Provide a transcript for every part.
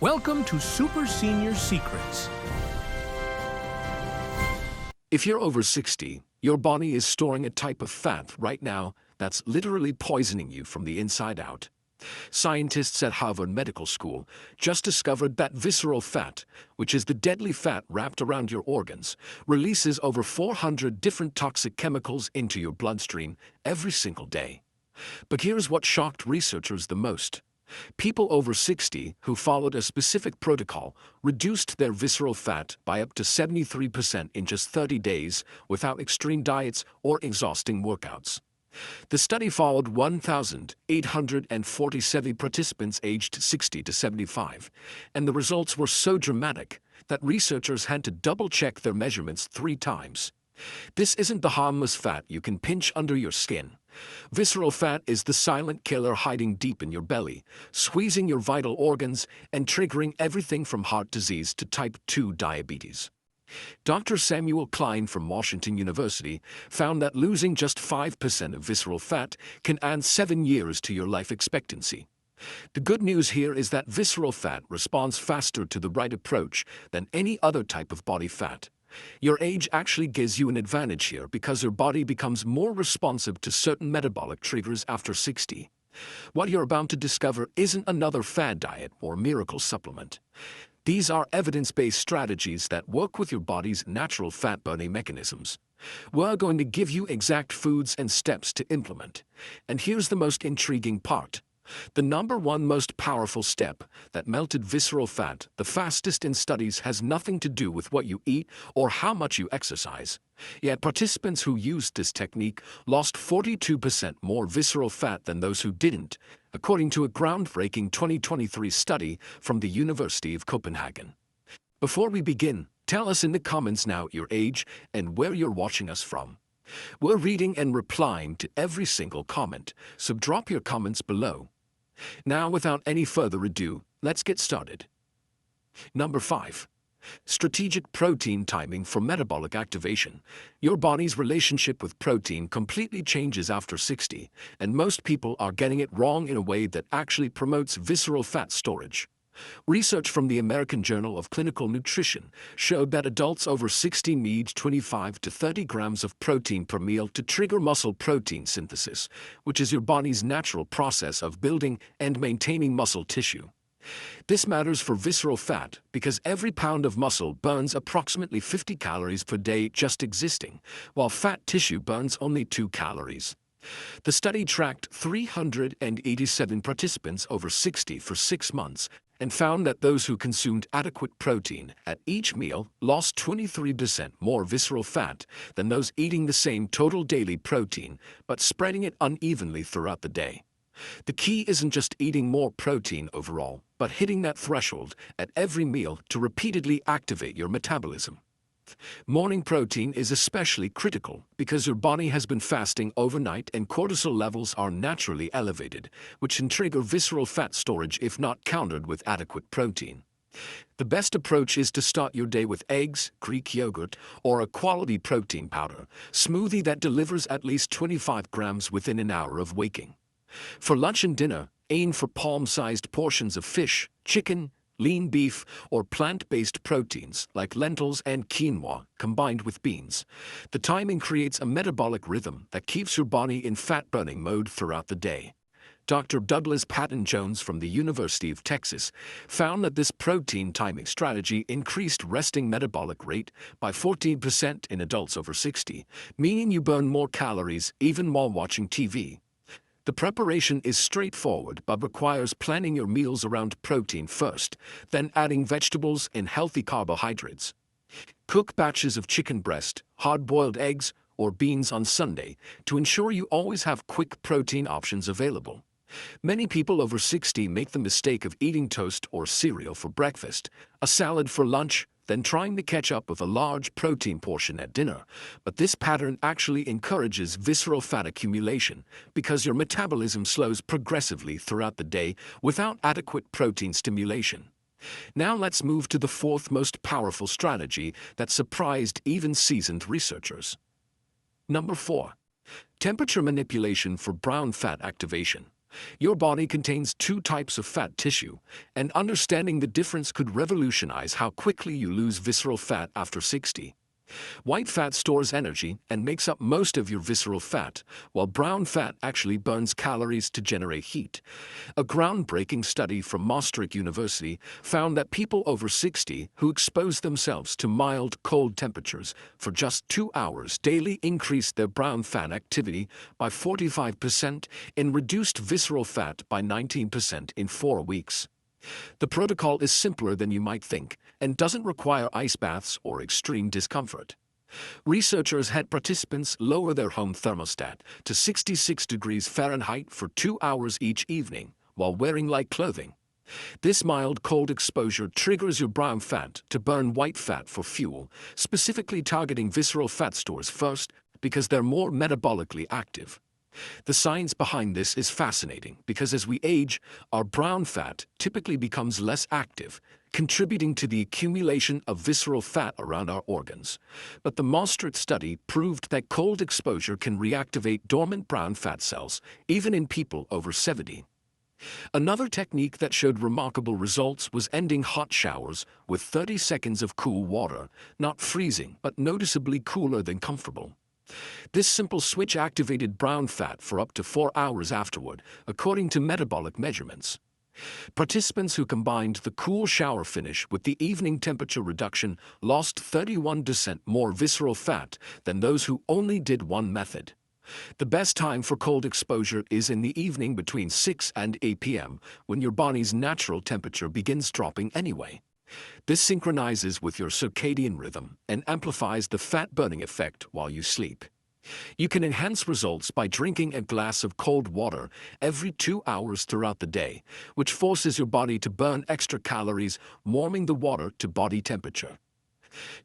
Welcome to Super Senior Secrets. If you're over 60, your body is storing a type of fat right now that's literally poisoning you from the inside out. Scientists at Harvard Medical School just discovered that visceral fat, which is the deadly fat wrapped around your organs, releases over 400 different toxic chemicals into your bloodstream every single day. But here's what shocked researchers the most. People over 60 who followed a specific protocol reduced their visceral fat by up to 73% in just 30 days without extreme diets or exhausting workouts. The study followed 1,847 participants aged 60 to 75, and the results were so dramatic that researchers had to double-check their measurements 3 times. This isn't the harmless fat you can pinch under your skin. Visceral fat is the silent killer hiding deep in your belly, squeezing your vital organs and triggering everything from heart disease to type 2 diabetes. Dr. Samuel Klein from Washington University found that losing just 5% of visceral fat can add 7 years to your life expectancy. The good news here is that visceral fat responds faster to the right approach than any other type of body fat. Your age actually gives you an advantage here because your body becomes more responsive to certain metabolic triggers after 60. What you're about to discover isn't another fad diet or miracle supplement. These are evidence-based strategies that work with your body's natural fat-burning mechanisms. We're going to give you exact foods and steps to implement. And here's the most intriguing part. The number one most powerful step, that melted visceral fat, the fastest in studies, has nothing to do with what you eat or how much you exercise. Yet participants who used this technique lost 42% more visceral fat than those who didn't, according to a groundbreaking 2023 study from the University of Copenhagen. Before we begin, tell us in the comments now your age and where you're watching us from. We're reading and replying to every single comment, so drop your comments below. Now, without any further ado, let's get started. Number 5. Strategic protein timing for metabolic activation. Your body's relationship with protein completely changes after 60, and most people are getting it wrong in a way that actually promotes visceral fat storage. Research from the American Journal of Clinical Nutrition showed that adults over 60 need 25 to 30 grams of protein per meal to trigger muscle protein synthesis, which is your body's natural process of building and maintaining muscle tissue. This matters for visceral fat because every pound of muscle burns approximately 50 calories per day just existing, while fat tissue burns only 2 calories. The study tracked 387 participants over 60 for 6 months and found that those who consumed adequate protein at each meal lost 23% more visceral fat than those eating the same total daily protein but spreading it unevenly throughout the day. The key isn't just eating more protein overall, but hitting that threshold at every meal to repeatedly activate your metabolism. Morning protein is especially critical because your body has been fasting overnight and cortisol levels are naturally elevated, which can trigger visceral fat storage if not countered with adequate protein. The best approach is to start your day with eggs, Greek yogurt, or a quality protein powder smoothie that delivers at least 25 grams within an hour of waking. For lunch and dinner, aim for palm-sized portions of fish, chicken, lean beef, or plant-based proteins like lentils and quinoa combined with beans. The timing creates a metabolic rhythm that keeps your body in fat-burning mode throughout the day. Dr. Douglas Patton-Jones from the University of Texas found that this protein timing strategy increased resting metabolic rate by 14% in adults over 60, meaning you burn more calories even while watching TV. The preparation is straightforward but requires planning your meals around protein first, then adding vegetables and healthy carbohydrates. Cook batches of chicken breast, hard-boiled eggs, or beans on Sunday to ensure you always have quick protein options available. Many people over 60 make the mistake of eating toast or cereal for breakfast, a salad for lunch, then trying to catch up with a large protein portion at dinner. But this pattern actually encourages visceral fat accumulation because your metabolism slows progressively throughout the day without adequate protein stimulation. Now let's move to the 4th most powerful strategy that surprised even seasoned researchers. Number 4. Temperature manipulation for brown fat activation. Your body contains two types of fat tissue, and understanding the difference could revolutionize how quickly you lose visceral fat after 60. White fat stores energy and makes up most of your visceral fat, while brown fat actually burns calories to generate heat. A groundbreaking study from Maastricht University found that people over 60 who exposed themselves to mild, cold temperatures for just 2 hours daily increased their brown fat activity by 45% and reduced visceral fat by 19% in 4 weeks. The protocol is simpler than you might think and doesn't require ice baths or extreme discomfort. Researchers had participants lower their home thermostat to 66 degrees Fahrenheit for 2 hours each evening while wearing light clothing. This mild cold exposure triggers your brown fat to burn white fat for fuel, specifically targeting visceral fat stores first because they're more metabolically active. The science behind this is fascinating because as we age, our brown fat typically becomes less active, contributing to the accumulation of visceral fat around our organs. But the Maastricht study proved that cold exposure can reactivate dormant brown fat cells, even in people over 70. Another technique that showed remarkable results was ending hot showers with 30 seconds of cool water, not freezing but noticeably cooler than comfortable. This simple switch activated brown fat for up to 4 hours afterward, according to metabolic measurements. Participants who combined the cool shower finish with the evening temperature reduction lost 31% more visceral fat than those who only did one method. The best time for cold exposure is in the evening between 6 and 8 p.m., when your body's natural temperature begins dropping anyway. This synchronizes with your circadian rhythm and amplifies the fat-burning effect while you sleep. You can enhance results by drinking a glass of cold water every 2 hours throughout the day, which forces your body to burn extra calories, warming the water to body temperature.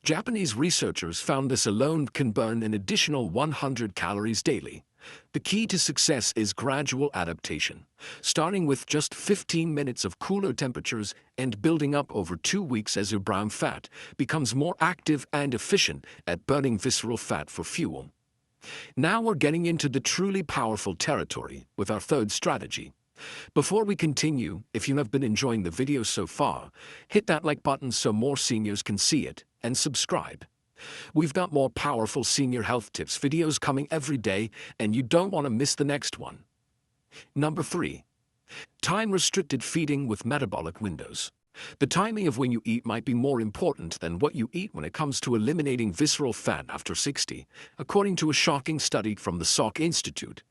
Japanese researchers found this alone can burn an additional 100 calories daily. The key to success is gradual adaptation, starting with just 15 minutes of cooler temperatures and building up over 2 weeks as your brown fat becomes more active and efficient at burning visceral fat for fuel. Now we're getting into the truly powerful territory with our third strategy. Before we continue, if you have been enjoying the video so far, hit that like button so more seniors can see it, and subscribe. We've got more powerful senior health tips videos coming every day, and you don't want to miss the next one. Number 3. Time-restricted feeding with metabolic windows. The timing of when you eat might be more important than what you eat when it comes to eliminating visceral fat after 60, according to a shocking study from the Salk Institute.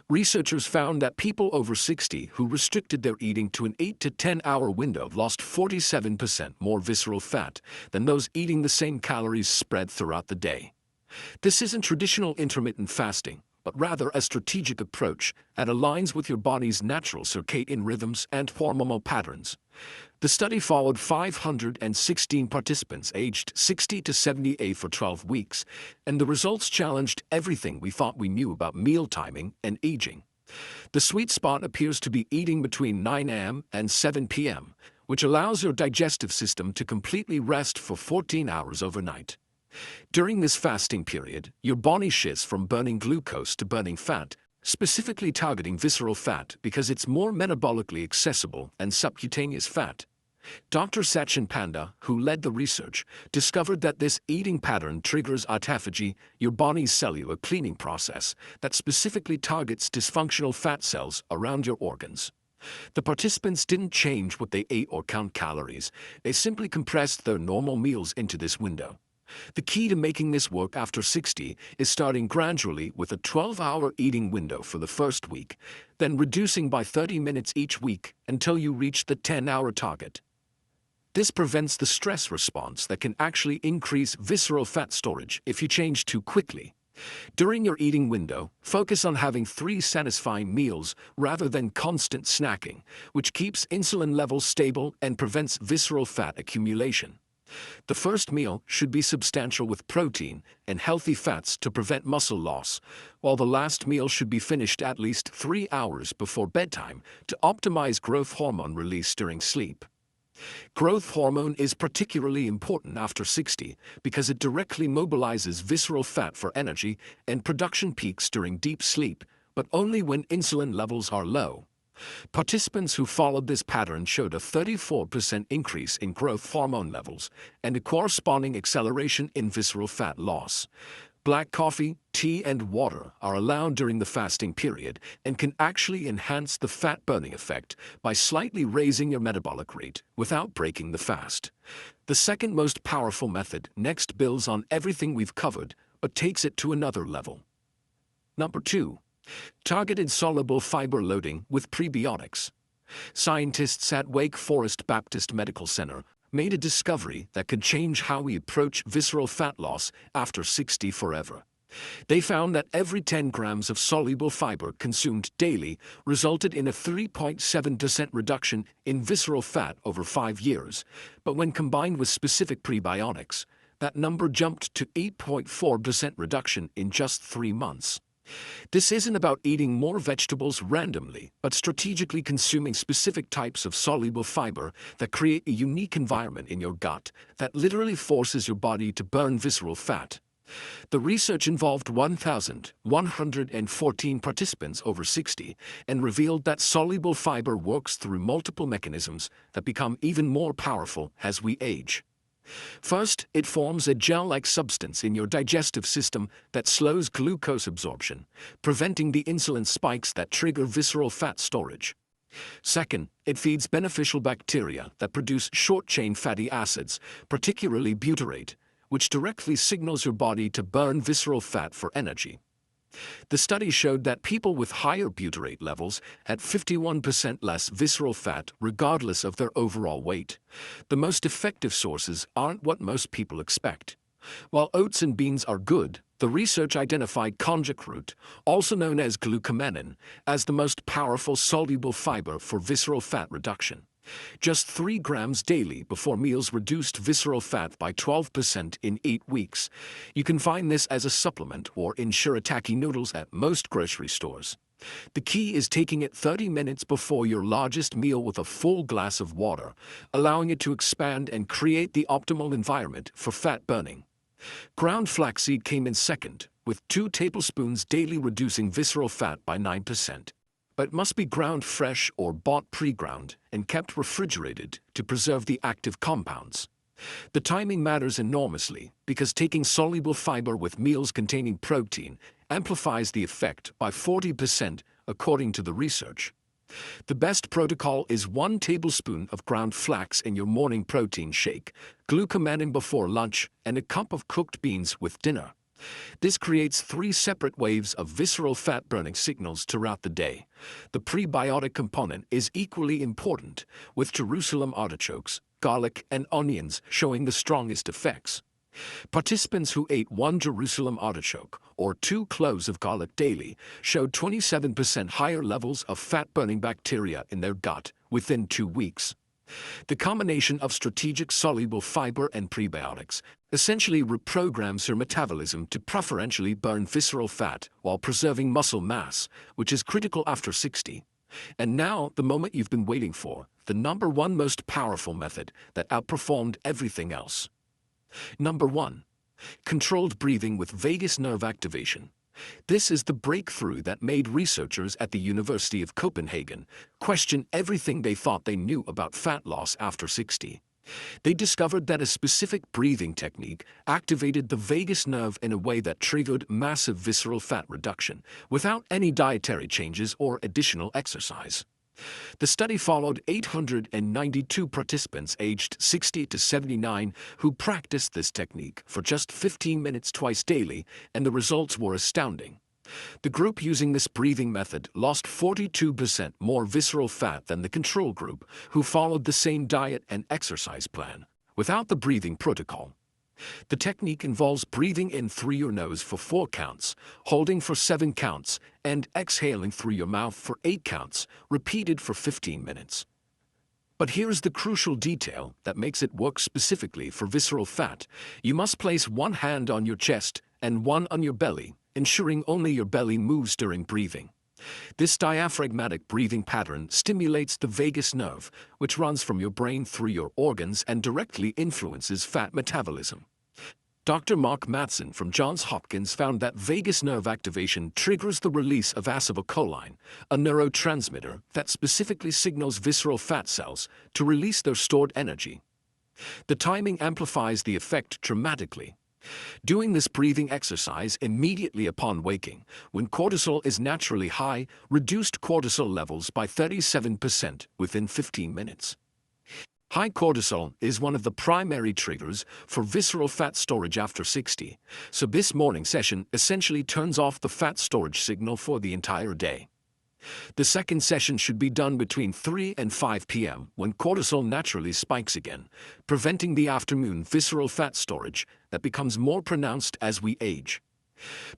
Researchers found that people over 60 who restricted their eating to an 8 to 10 hour window lost 47% more visceral fat than those eating the same calories spread throughout the day. This isn't traditional intermittent fasting, but rather a strategic approach that aligns with your body's natural circadian rhythms and hormonal patterns. The study followed 516 participants aged 60 to 78 for 12 weeks, and the results challenged everything we thought we knew about meal timing and aging. The sweet spot appears to be eating between 9 a.m. and 7 p.m., which allows your digestive system to completely rest for 14 hours overnight. During this fasting period, your body shifts from burning glucose to burning fat, specifically targeting visceral fat because it's more metabolically accessible than subcutaneous fat. Dr. Sachin Panda, who led the research, discovered that this eating pattern triggers autophagy, your body's cellular cleaning process that specifically targets dysfunctional fat cells around your organs. The participants didn't change what they ate or count calories, they simply compressed their normal meals into this window. The key to making this work after 60 is starting gradually with a 12-hour eating window for the first week, then reducing by 30 minutes each week until you reach the 10-hour target. This prevents the stress response that can actually increase visceral fat storage if you change too quickly. During your eating window, focus on having 3 satisfying meals rather than constant snacking, which keeps insulin levels stable and prevents visceral fat accumulation. The first meal should be substantial with protein and healthy fats to prevent muscle loss, while the last meal should be finished at least 3 hours before bedtime to optimize growth hormone release during sleep. Growth hormone is particularly important after 60 because it directly mobilizes visceral fat for energy and production peaks during deep sleep, but only when insulin levels are low. Participants who followed this pattern showed a 34% increase in growth hormone levels and a corresponding acceleration in visceral fat loss. Black coffee, tea, and water are allowed during the fasting period and can actually enhance the fat-burning effect by slightly raising your metabolic rate without breaking the fast. The second most powerful method next builds on everything we've covered, but takes it to another level. Number 2. Targeted soluble fiber loading with prebiotics. Scientists at Wake Forest Baptist Medical Center made a discovery that could change how we approach visceral fat loss after 60 forever. They found that every 10 grams of soluble fiber consumed daily resulted in a 3.7% reduction in visceral fat over 5 years, but when combined with specific prebiotics, that number jumped to 8.4% reduction in just 3 months. This isn't about eating more vegetables randomly, but strategically consuming specific types of soluble fiber that create a unique environment in your gut that literally forces your body to burn visceral fat. The research involved 1,114 participants over 60 and revealed that soluble fiber works through multiple mechanisms that become even more powerful as we age. First, it forms a gel-like substance in your digestive system that slows glucose absorption, preventing the insulin spikes that trigger visceral fat storage. Second, it feeds beneficial bacteria that produce short-chain fatty acids, particularly butyrate, which directly signals your body to burn visceral fat for energy. The study showed that people with higher butyrate levels had 51% less visceral fat regardless of their overall weight. The most effective sources aren't what most people expect. While oats and beans are good, the research identified konjac root, also known as glucomannan, as the most powerful soluble fiber for visceral fat reduction. Just 3 grams daily before meals reduced visceral fat by 12% in 8 weeks. You can find this as a supplement or in shirataki noodles at most grocery stores. The key is taking it 30 minutes before your largest meal with a full glass of water, allowing it to expand and create the optimal environment for fat burning. Ground flaxseed came in second, with 2 tablespoons daily reducing visceral fat by 9%. But must be ground fresh or bought pre-ground and kept refrigerated to preserve the active compounds. The timing matters enormously because taking soluble fiber with meals containing protein amplifies the effect by 40% according to the research. The best protocol is 1 tablespoon of ground flax in your morning protein shake, glucomannan before lunch, and a cup of cooked beans with dinner. This creates 3 separate waves of visceral fat-burning signals throughout the day. The prebiotic component is equally important, with Jerusalem artichokes, garlic, and onions showing the strongest effects. Participants who ate 1 Jerusalem artichoke or 2 cloves of garlic daily showed 27% higher levels of fat-burning bacteria in their gut within 2 weeks. The combination of strategic soluble fiber and prebiotics essentially reprograms your metabolism to preferentially burn visceral fat while preserving muscle mass, which is critical after 60. And now, the moment you've been waiting for, the number 1 most powerful method that outperformed everything else. Number 1. Controlled breathing with vagus nerve activation. This is the breakthrough that made researchers at the University of Copenhagen question everything they thought they knew about fat loss after 60. They discovered that a specific breathing technique activated the vagus nerve in a way that triggered massive visceral fat reduction without any dietary changes or additional exercise. The study followed 892 participants aged 60 to 79 who practiced this technique for just 15 minutes twice daily, and the results were astounding. The group using this breathing method lost 42% more visceral fat than the control group, who followed the same diet and exercise plan, without the breathing protocol. The technique involves breathing in through your nose for 4 counts, holding for 7 counts, and exhaling through your mouth for 8 counts, repeated for 15 minutes. But here's the crucial detail that makes it work specifically for visceral fat. You must place 1 hand on your chest and 1 on your belly, ensuring only your belly moves during breathing. This diaphragmatic breathing pattern stimulates the vagus nerve, which runs from your brain through your organs and directly influences fat metabolism. Dr. Mark Mattson from Johns Hopkins found that vagus nerve activation triggers the release of acetylcholine, a neurotransmitter that specifically signals visceral fat cells to release their stored energy. The timing amplifies the effect dramatically. Doing this breathing exercise immediately upon waking, when cortisol is naturally high, reduced cortisol levels by 37% within 15 minutes. High cortisol is one of the primary triggers for visceral fat storage after 60, so this morning session essentially turns off the fat storage signal for the entire day. The second session should be done between 3 and 5 p.m. when cortisol naturally spikes again, preventing the afternoon visceral fat storage that becomes more pronounced as we age.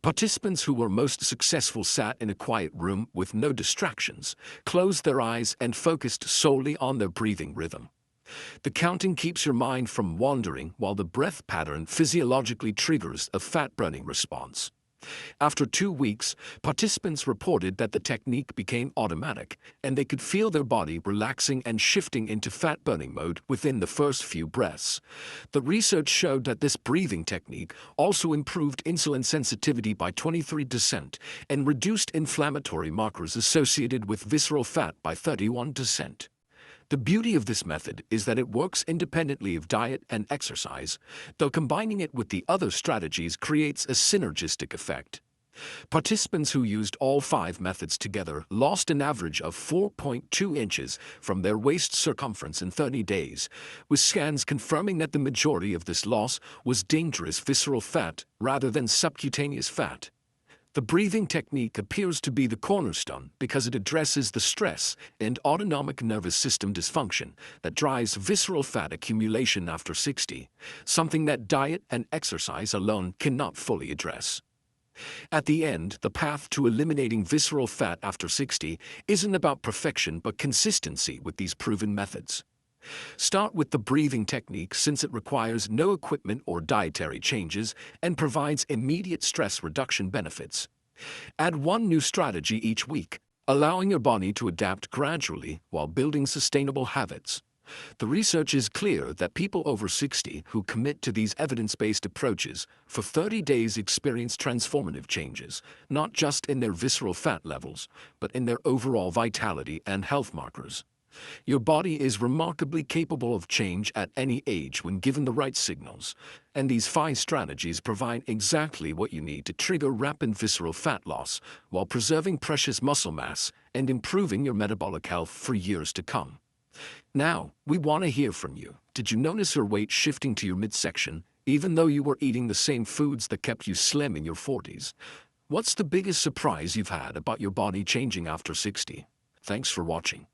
Participants who were most successful sat in a quiet room with no distractions, closed their eyes and focused solely on their breathing rhythm. The counting keeps your mind from wandering while the breath pattern physiologically triggers a fat-burning response. After 2 weeks, participants reported that the technique became automatic and they could feel their body relaxing and shifting into fat-burning mode within the first few breaths. The research showed that this breathing technique also improved insulin sensitivity by 23% and reduced inflammatory markers associated with visceral fat by 31%. The beauty of this method is that it works independently of diet and exercise, though combining it with the other strategies creates a synergistic effect. Participants who used all 5 methods together lost an average of 4.2 inches from their waist circumference in 30 days, with scans confirming that the majority of this loss was dangerous visceral fat rather than subcutaneous fat. The breathing technique appears to be the cornerstone because it addresses the stress and autonomic nervous system dysfunction that drives visceral fat accumulation after 60, something that diet and exercise alone cannot fully address. At the end, the path to eliminating visceral fat after 60 isn't about perfection but consistency with these proven methods. Start with the breathing technique since it requires no equipment or dietary changes and provides immediate stress reduction benefits. Add one new strategy each week, allowing your body to adapt gradually while building sustainable habits. The research is clear that people over 60 who commit to these evidence-based approaches for 30 days experience transformative changes, not just in their visceral fat levels, but in their overall vitality and health markers. Your body is remarkably capable of change at any age when given the right signals, and these 5 strategies provide exactly what you need to trigger rapid visceral fat loss while preserving precious muscle mass and improving your metabolic health for years to come. Now, we want to hear from you. Did you notice your weight shifting to your midsection, even though you were eating the same foods that kept you slim in your 40s? What's the biggest surprise you've had about your body changing after 60? Thanks for watching.